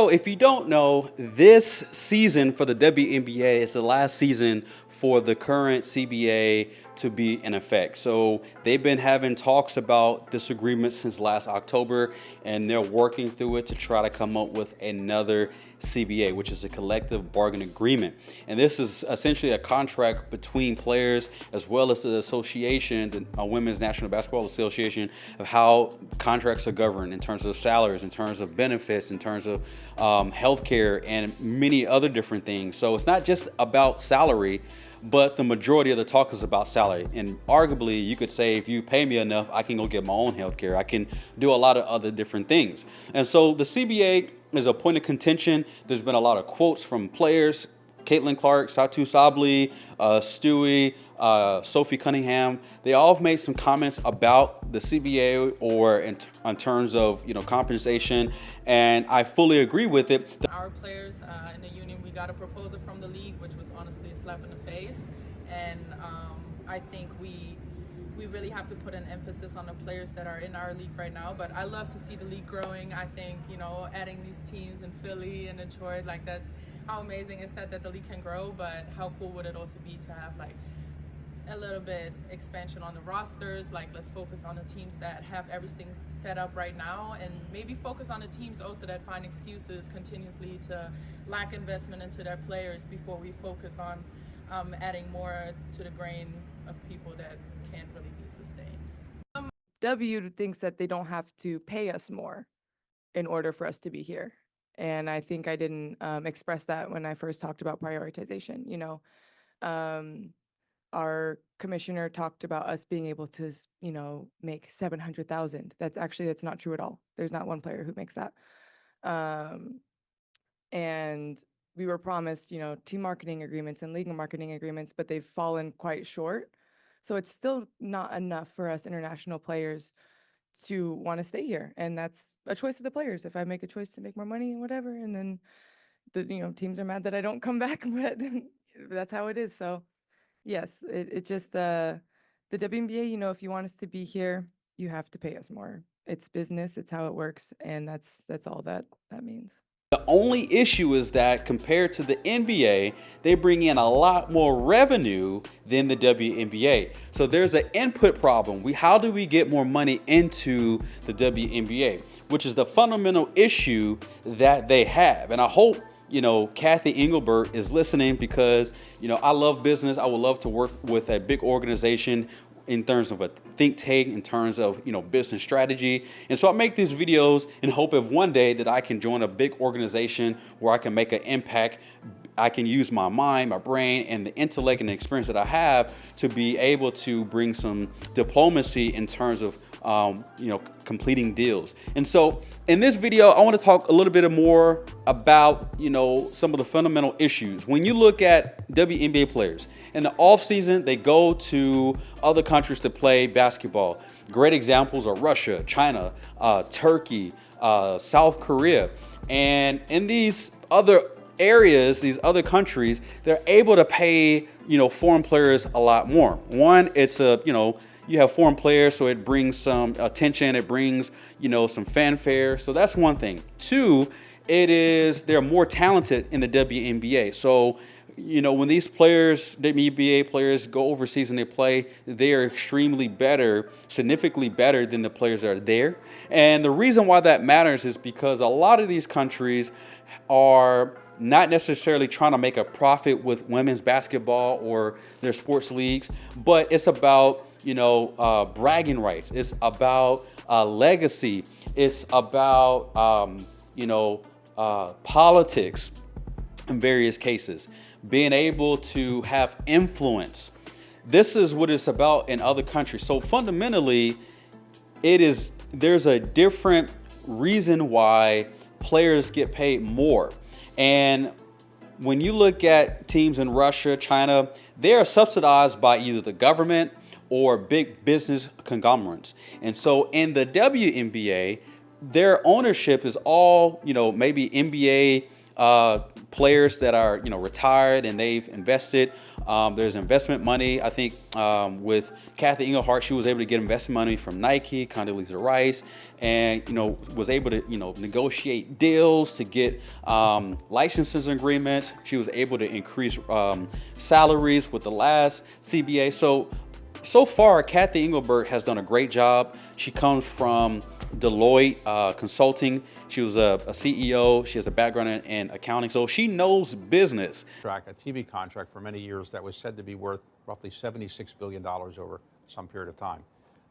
So if you don't know, this season for the WNBA is the last season for the current CBA to be in effect. So they've been having talks about this agreement since last October, and they're working through it to try to come up with another CBA, which is a collective bargain agreement. And this is essentially a contract between players as well as the association, the Women's National Basketball Association, of how contracts are governed in terms of salaries, in terms of benefits, in terms of healthcare, and many other different things. So it's not just about salary, but the majority of the talk is about salary. And arguably, you could say if you pay me enough, I can go get my own healthcare. I can do a lot of other different things. And so the CBA is a point of contention. There's been a lot of quotes from players: Caitlin Clark, Satu Sabli, Stewie, Sophie Cunningham. They all have made some comments about the CBA or in terms of compensation, and I fully agree with it. Our players in the union, we got a proposal from the league, which was honestly a slap in the face, and I think we really have to put an emphasis on the players that are in our league right now. But I love to see the league growing. I think adding these teams in Philly and Detroit, like, that's how amazing is that the league can grow. But how cool would it also be to have like a little bit expansion on the rosters? Like, let's focus on the teams that have everything set up right now, and maybe focus on the teams also that find excuses continuously to lack investment into their players before we focus on adding more to the grain of people that can't really be sustained. W thinks that they don't have to pay us more in order for us to be here. And I think I didn't express that when I first talked about prioritization. Our commissioner talked about us being able to, make 700,000. That's not true at all. There's not one player who makes that. And we were promised, team marketing agreements and league marketing agreements, but they've fallen quite short. So it's still not enough for us international players to want to stay here. And that's a choice of the players. If I make a choice to make more money and whatever, and then the teams are mad that I don't come back, but that's how it is. So yes, it just the WNBA, if you want us to be here, you have to pay us more. It's business, it's how it works, and that's all that means. The only issue is that compared to the NBA, they bring in a lot more revenue than the WNBA. So there's an input problem. How do we get more money into the WNBA, which is the fundamental issue that they have. And I hope Kathy Engelbert is listening, because I love business. I would love to work with a big organization in terms of a think tank, in terms of business strategy. And so I make these videos in hope of one day that I can join a big organization where I can make an impact. I can use my mind, my brain, and the intellect and the experience that I have to be able to bring some diplomacy in terms of completing deals. And so in this video, I want to talk a little bit more about some of the fundamental issues. When you look at WNBA players in the offseason, they go to other countries to play basketball. Great examples are Russia, China, Turkey, South Korea. And in these other areas, these other countries, they're able to pay foreign players a lot more. One, it's you have foreign players, so it brings some attention, it brings some fanfare. So that's one thing. Two, they're more talented in the WNBA. So when these players, WNBA players, go overseas and they play, they are extremely better, significantly better than the players that are there. And the reason why that matters is because a lot of these countries are not necessarily trying to make a profit with women's basketball or their sports leagues, but it's about bragging rights. It's about legacy. It's about politics in various cases, being able to have influence. This is what it's about in other countries. So fundamentally, there's a different reason why players get paid more. And when you look at teams in Russia, China, they are subsidized by either the government or big business conglomerates. And so in the WNBA, their ownership is all, maybe NBA players that are, retired and they've invested. There's investment money. I think with Kathy Engelbert, she was able to get investment money from Nike, Condoleezza Rice, and was able to negotiate deals to get licensing agreements. She was able to increase salaries with the last CBA. So far, Kathy Engelbert has done a great job. She comes from Deloitte Consulting. She was a CEO. She has a background in accounting, so she knows business. A TV contract for many years that was said to be worth roughly $76 billion over some period of time.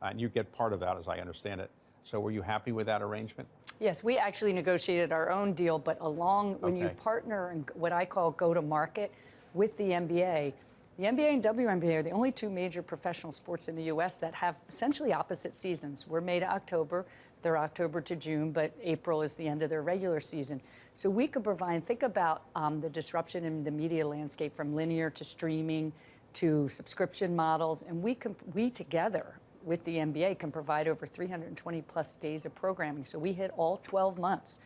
And you get part of that, as I understand it. So were you happy with that arrangement? Yes, we actually negotiated our own deal, but when you partner and what I call go to market with the NBA and WNBA are the only two major professional sports in the U.S. that have essentially opposite seasons. We're May to October, they're October to June, but April is the end of their regular season. So we could provide, think about the disruption in the media landscape from linear to streaming to subscription models, and we together with the NBA can provide over 320 plus days of programming. So we hit all 12 months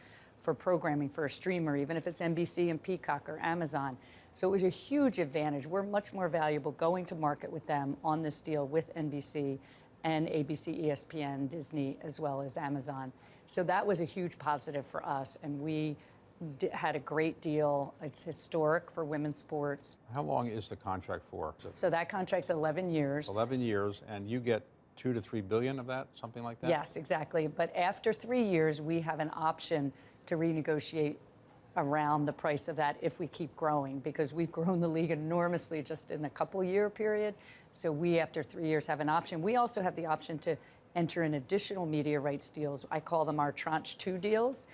for programming for a streamer, even if it's NBC and Peacock or Amazon. So it was a huge advantage. We're much more valuable going to market with them on this deal with NBC and ABC, ESPN, Disney, as well as Amazon. So that was a huge positive for us, and we had a great deal. It's historic for women's sports. How long is the contract for? So that contract's 11 years. 11 years, and you get $2 to $3 billion of that, something like that? Yes, exactly. But after 3 years, we have an option to renegotiate around the price of that if we keep growing, because we've grown the league enormously just in a couple-year period. So we, after 3 years, have an option. We also have the option to enter in additional media rights deals. I call them our tranche 2 deals,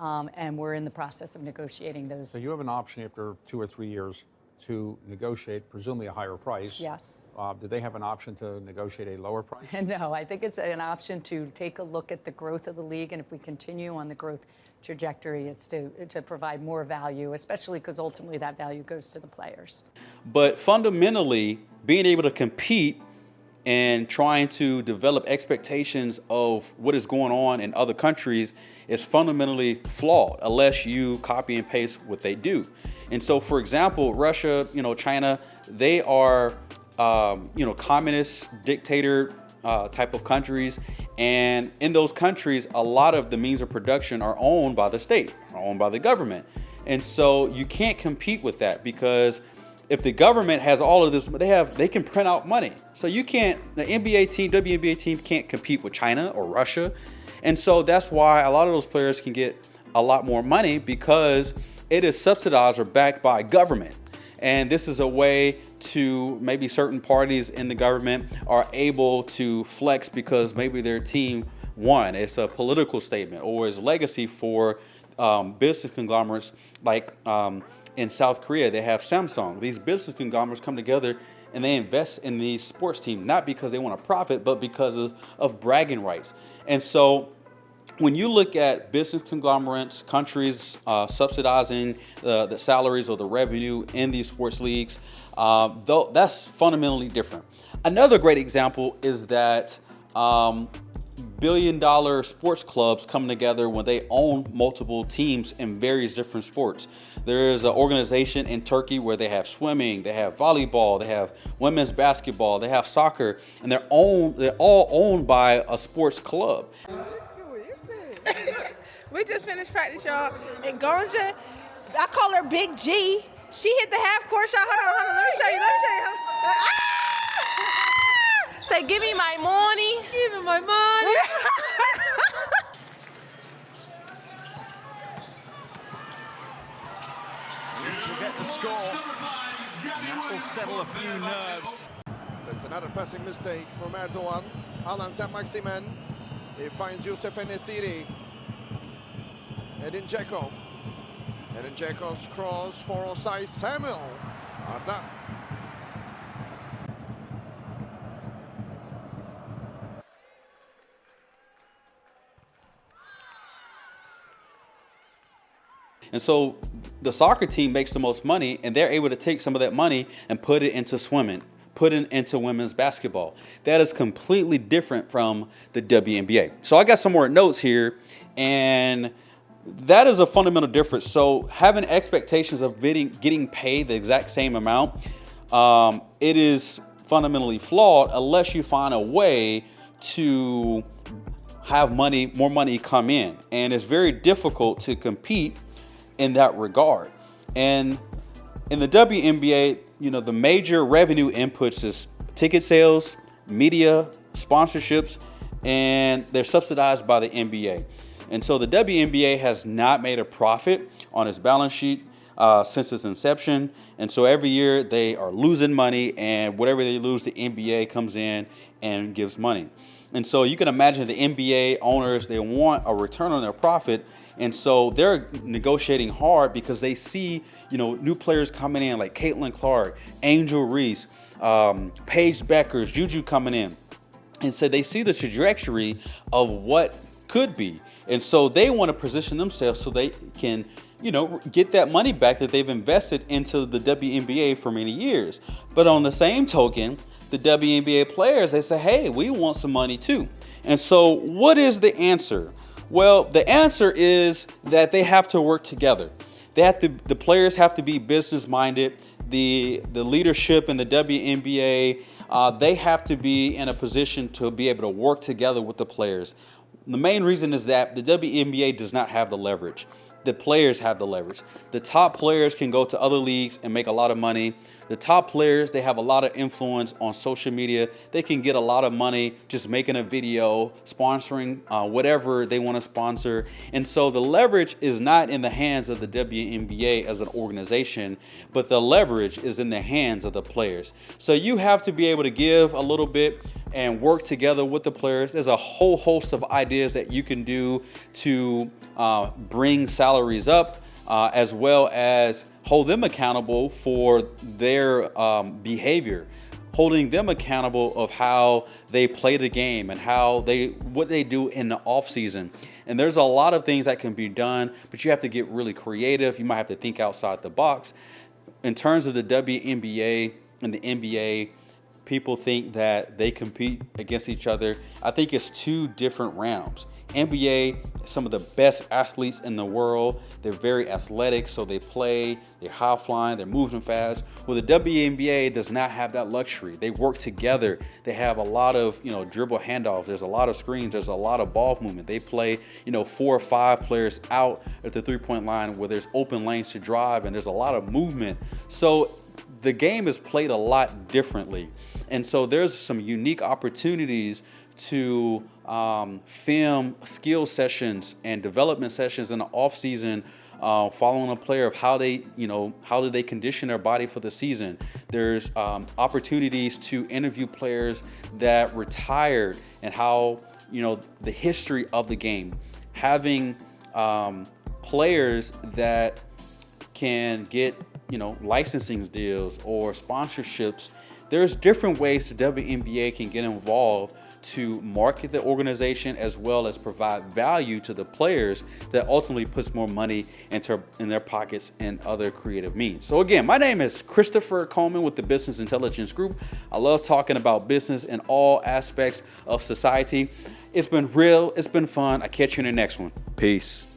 and we're in the process of negotiating those. So you have an option after 2 or 3 years to negotiate, presumably a higher price. Yes. Did they have an option to negotiate a lower price? No, I think it's an option to take a look at the growth of the league, and if we continue on the growth trajectory, it's to provide more value, especially because ultimately that value goes to the players. But fundamentally, being able to compete and trying to develop expectations of what is going on in other countries is fundamentally flawed unless you copy and paste what they do. And so, for example, Russia, China, they are, communist dictator type of countries. And in those countries, a lot of the means of production are owned by the state, are owned by the government. And so you can't compete with that, because if the government has all of this, they can print out money. So you can't, the NBA team, WNBA team can't compete with China or Russia. And so that's why a lot of those players can get a lot more money, because it is subsidized or backed by government. And this is a way to maybe certain parties in the government are able to flex because maybe their team won. It's a political statement, or it's legacy for business conglomerates like in South Korea. They have Samsung. These business conglomerates come together and they invest in these sports teams, not because they want to profit, but because of bragging rights. And so when you look at business conglomerates, countries subsidizing the salaries or the revenue in these sports leagues, though that's fundamentally different. Another great example is that billion-dollar sports clubs come together when they own multiple teams in various different sports. There is an organization in Turkey where they have swimming, they have volleyball, they have women's basketball, they have soccer, and they're all owned by a sports club. We just finished practice, y'all, and Gonja, I call her Big G. She hit the half court shot. Hold on, let me show you. Say, give me my money. Give me my money. To get the score, that will settle a few nerves. There's another passing mistake from Erdogan. Alan Saint-Maximin. He finds Youssef Enesiri. Edin Dzeko. Edin Dzeko's cross for Osai Samuel. Arda. And so the soccer team makes the most money, and they're able to take some of that money and put it into swimming, put it into women's basketball. That is completely different from the WNBA. So I got some more notes here, and that is a fundamental difference. So having expectations of getting paid the exact same amount, it is fundamentally flawed unless you find a way to have more money come in. And it's very difficult to compete in that regard. And in the WNBA, the major revenue inputs is ticket sales, media, sponsorships, and they're subsidized by the NBA. And so the WNBA has not made a profit on its balance sheet since its inception. And so every year they are losing money, and whatever they lose, the NBA comes in and gives money. And so you can imagine the NBA owners, they want a return on their profit. And so they're negotiating hard because they see, new players coming in like Caitlin Clark, Angel Reese, Paige Beckers, Juju coming in. And so they see the trajectory of what could be. And so they want to position themselves so they can, get that money back that they've invested into the WNBA for many years. But on the same token, the WNBA players, they say, hey, we want some money too. And so what is the answer? Well, the answer is that they have to work together. The players have to be business minded. The leadership in the WNBA, they have to be in a position to be able to work together with the players. The main reason is that the WNBA does not have the leverage. The players have the leverage. The top players can go to other leagues and make a lot of money. The top players, they have a lot of influence on social media. They can get a lot of money just making a video, sponsoring whatever they want to sponsor. And so the leverage is not in the hands of the WNBA as an organization, but the leverage is in the hands of the players. So you have to be able to give a little bit and work together with the players. There's a whole host of ideas that you can do to bring salaries up, as well as hold them accountable for their behavior, holding them accountable of how they play the game and what they do in the offseason. And there's a lot of things that can be done, but you have to get really creative. You might have to think outside the box. In terms of the WNBA and the NBA, people think that they compete against each other. I think it's two different realms. NBA, some of the best athletes in the world. They're very athletic, so they play, they're high flying, they're moving fast. Well, the WNBA does not have that luxury. They work together. They have a lot of, dribble handoffs. There's a lot of screens. There's a lot of ball movement. They play, 4 or 5 players out at the three-point line where there's open lanes to drive, and there's a lot of movement. So the game is played a lot differently. And so there's some unique opportunities to film skill sessions and development sessions in the off season, following a player of how do they condition their body for the season. There's opportunities to interview players that retired and how, the history of the game. Having players that can get, licensing deals or sponsorships. There's different ways the WNBA can get involved to market the organization as well as provide value to the players that ultimately puts more money in their pockets and other creative means. So again, my name is Christopher Coleman with the Business Intelligence Group. I love talking about business in all aspects of society. It's been real. It's been fun. I'll catch you in the next one. Peace.